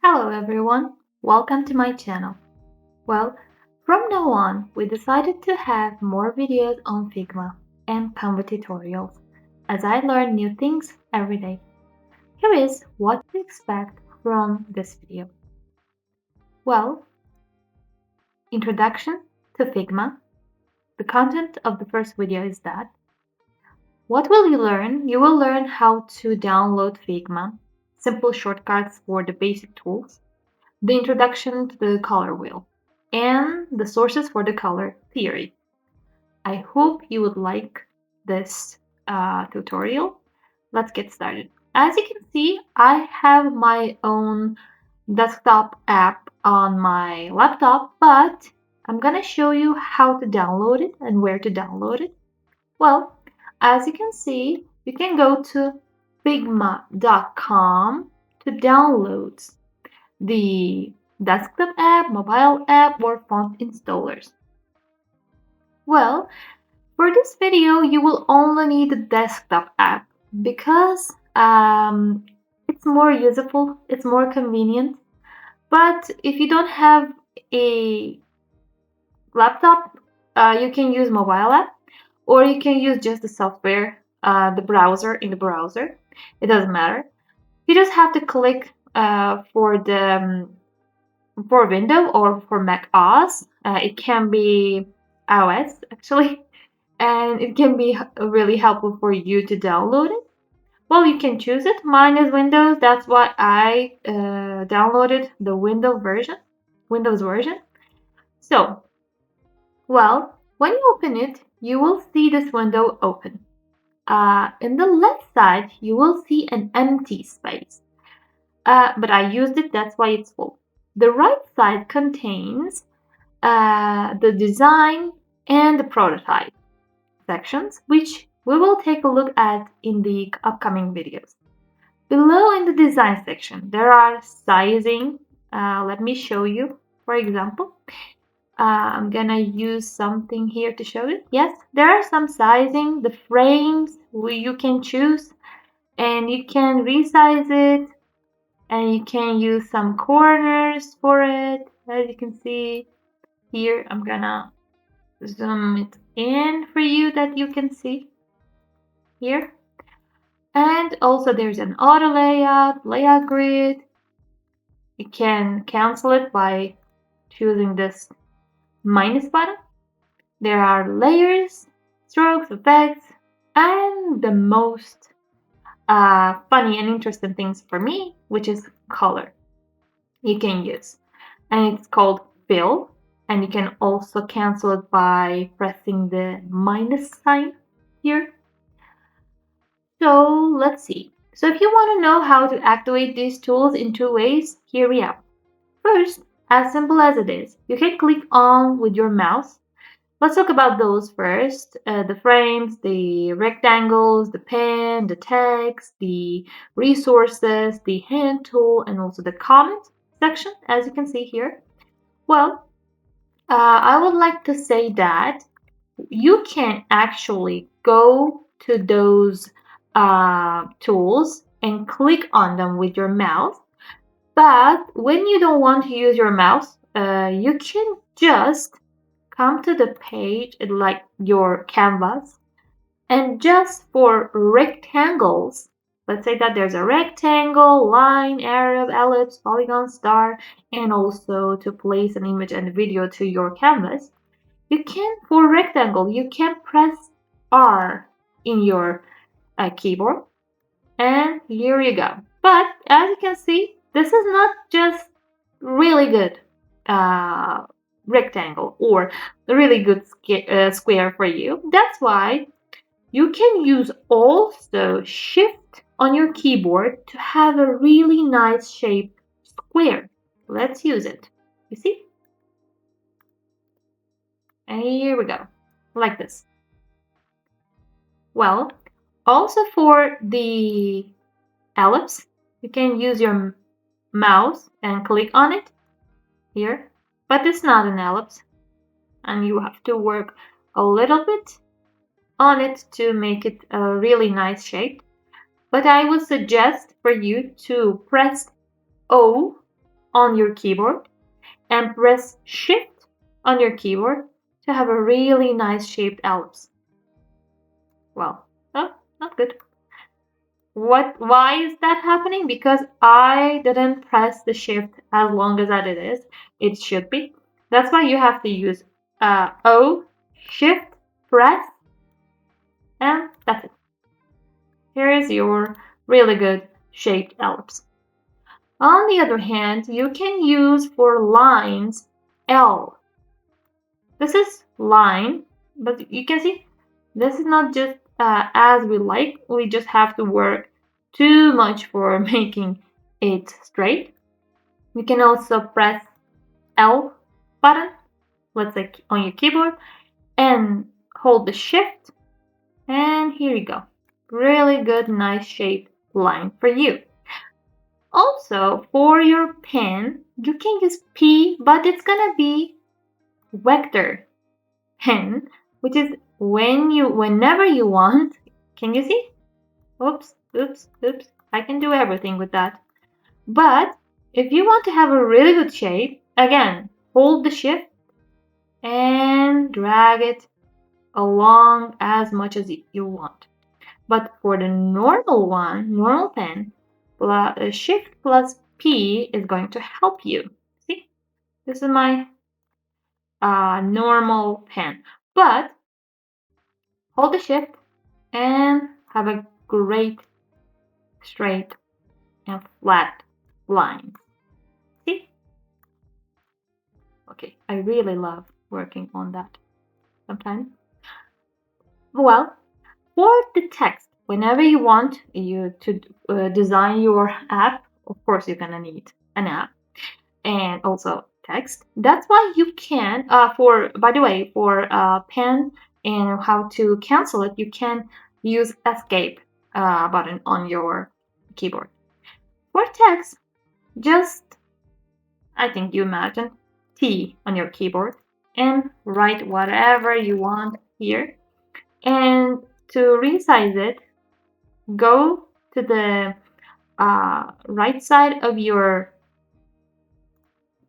Hello everyone, welcome to my channel. Well, from now on, we decided to have more videos on Figma and Canva tutorials as I learn new things every day. Here is what to expect from this video. Well, introduction to Figma. The content of the first video is that. What will you learn? You will learn how to download Figma, simple shortcuts for the basic tools, the introduction to the color wheel, and the sources for the color theory. I hope you would like this tutorial. Let's get started. As you can see, I have my own desktop app on my laptop, but I'm gonna show you how to download it and where to download it. Well, as you can see, you can go to Figma.com to download the desktop app, mobile app, or font installers. Well, for this video, you will only need the desktop app because it's more useful, it's more convenient. But if you don't have a laptop, you can use mobile app, or you can use just the software, the browser in the browser. It doesn't matter. You just have to click for Windows or for Mac OS. It can be iOS actually, and it can be really helpful for you to download it. Well, you can choose it. Mine is Windows. That's why I downloaded the Windows version. So, well, when you open it, you will see this window open. In the left side, you will see an empty space. But I used it, that's why it's full. The right side contains the design and the prototype sections, which we will take a look at in the upcoming videos. Below in the design section, there are sizing. Let me show you, for example. I'm gonna use something here to show you. Yes, there are some sizing, the frames you can choose, and you can resize it, and you can use some corners for it. As you can see here, I'm gonna zoom it in for you that you can see here. And also there's an auto layout grid. You can cancel it by choosing this minus button. There are layers, strokes, effects, and the most funny and interesting things for me, which is color you can use. And it's called fill. And you can also cancel it by pressing the minus sign here. So let's see. So if you want to know how to activate these tools in two ways, here we are. First, as simple as it is, you can click on with your mouse. Let's talk about those first. The frames, the rectangles, the pen, the text, the resources, the hand tool, and also the comment section, as you can see here. Well, I would like to say that you can actually go to those tools and click on them with your mouse. But when you don't want to use your mouse, you can just come to the page like your canvas, and just for rectangles, let's say that there's a rectangle, line, arrow, ellipse, polygon, star, and also to place an image and video to your canvas, you can, for rectangle, you can press R in your keyboard, and here you go. But as you can see, this is not just really good rectangle or a really good square for you. That's why you can use also Shift on your keyboard to have a really nice shaped square. Let's use it. You see? And here we go, like this. Well, also for the ellipse, you can use your mouse and click on it here, but it's not an ellipse, and you have to work a little bit on it to make it a really nice shape. But I would suggest for you to press O on your keyboard and press Shift on your keyboard to have a really nice shaped ellipse. Well, oh, not good. Why is that happening? Because I didn't press the Shift as long as that it is. It should be. That's why you have to use O, Shift, press, and that's it. Here is your really good shaped ellipse. On the other hand, you can use for lines L. This is line, but you can see this is not just as we like. We just have to work too much for making it straight. You can also press L button, let's say on your keyboard, and hold the Shift, and here you go. Really good, nice shaped line for you. Also, for your pen, you can use P, but it's gonna be vector pen, which is whenever you want. Can you see? Oops, oops, oops. I can do everything with that. But if you want to have a really good shape, again, hold the Shift and drag it along as much as you want. But for the normal pen, Shift plus P is going to help you. See, this is my normal pen. But hold the Shift and have a great straight and flat line. See? Okay, I really love working on that sometimes. Well, for the text, whenever you want you to design your app, of course you're gonna need an app and also text. That's why you can, by the way, for pen and how to cancel it, you can use escape button on your keyboard. For text, just, I think you imagine, T on your keyboard and write whatever you want here. And to resize it, go to the right side of your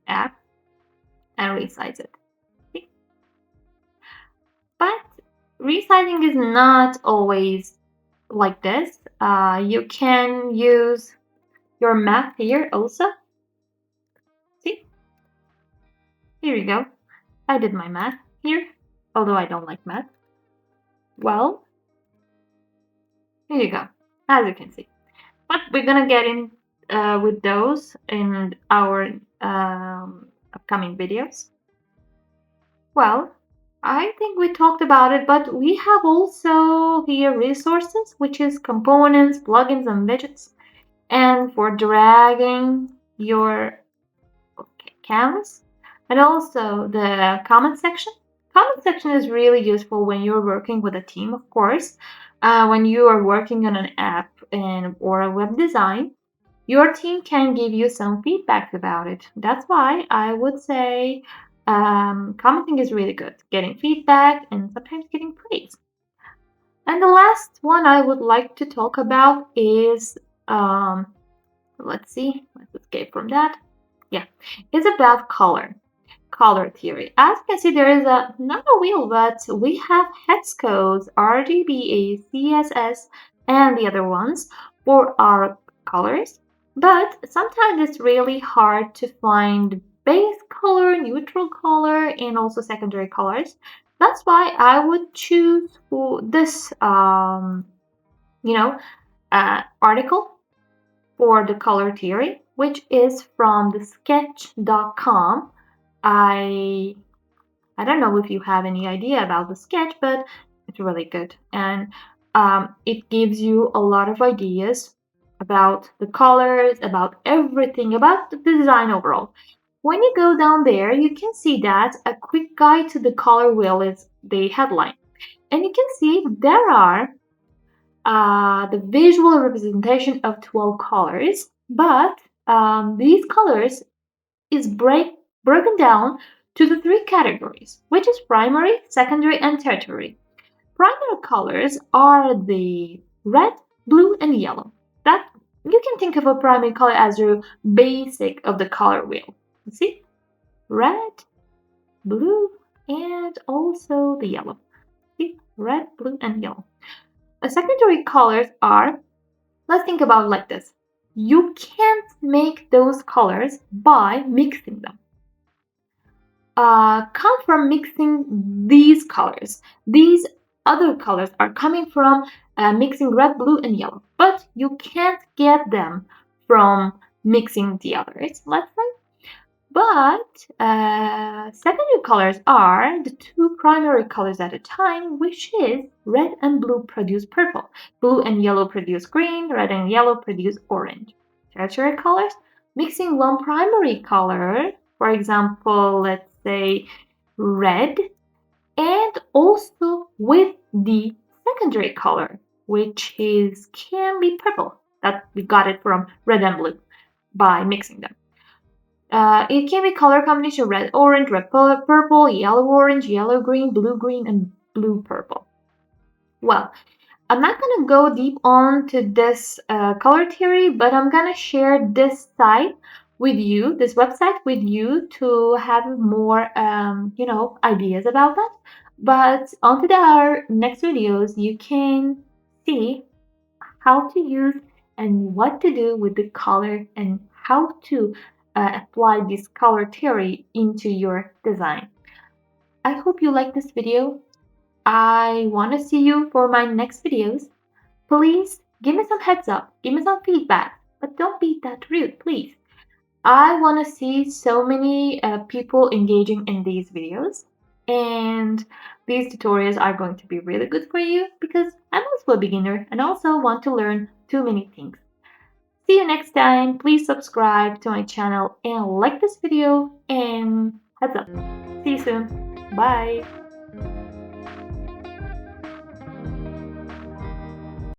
app and resize it. See? But resizing is not always like this. You can use your math here also. See? Here you go. I did my math here, although I don't like math. Well, here you go, as you can see. But we're gonna get in with those in our upcoming videos. Well, I think we talked about it, but we have also here resources, which is components, plugins, and widgets. And for dragging your canvas, and also the comment section. Comment section is really useful when you're working with a team, of course. When you are working on an app or a web design, your team can give you some feedback about it. That's why I would say commenting is really good. Getting feedback and sometimes getting praise. And the last one I would like to talk about is, let's see, let's escape from that. Yeah, it's about color theory. As you can see, there is not a wheel, but we have hex codes, RGB, CSS, and the other ones for our colors. But sometimes it's really hard to find base color, neutral color, and also secondary colors. That's why I would choose this, article for the color theory, which is from the sketch.com. I don't know if you have any idea about the sketch, but it's really good. And it gives you a lot of ideas about the colors, about everything, about the design overall. When you go down there, you can see that a quick guide to the color wheel is the headline. And you can see there are the visual representation of 12 colors, but these colors is broken down to the three categories, which is primary, secondary, and tertiary. Primary colors are the red, blue, and yellow. That You can think of a primary color as your basic of the color wheel. You see? Red, blue, and also the yellow. See? Red, blue, and yellow. The secondary colors are, let's think about it like this. You can't make those colors by mixing them. Come from mixing these colors. These other colors are coming from mixing red, blue, and yellow, but you can't get them from mixing the others, let's say. But secondary colors are the two primary colors at a time, which is red and blue produce purple, blue and yellow produce green, red and yellow produce orange. Tertiary colors, mixing one primary color, for example, let's say red, and also with the secondary color, which is can be purple. That we got it from red and blue by mixing them. It can be color combination red orange, red purple, yellow orange, yellow green, blue green, and blue purple. Well, I'm not gonna go deep on to this color theory, but I'm gonna share this site with you, this website with you to have more, ideas about that. But on to our next videos, you can see how to use and what to do with the color and how to apply this color theory into your design. I hope you like this video. I want to see you for my next videos. Please give me some heads up, give me some feedback, but don't be that rude, please. I want to see so many people engaging in these videos, and these tutorials are going to be really good for you because I'm also a beginner and also want to learn too many things. See you next time. Please subscribe to my channel and like this video, and heads up. See you soon. Bye.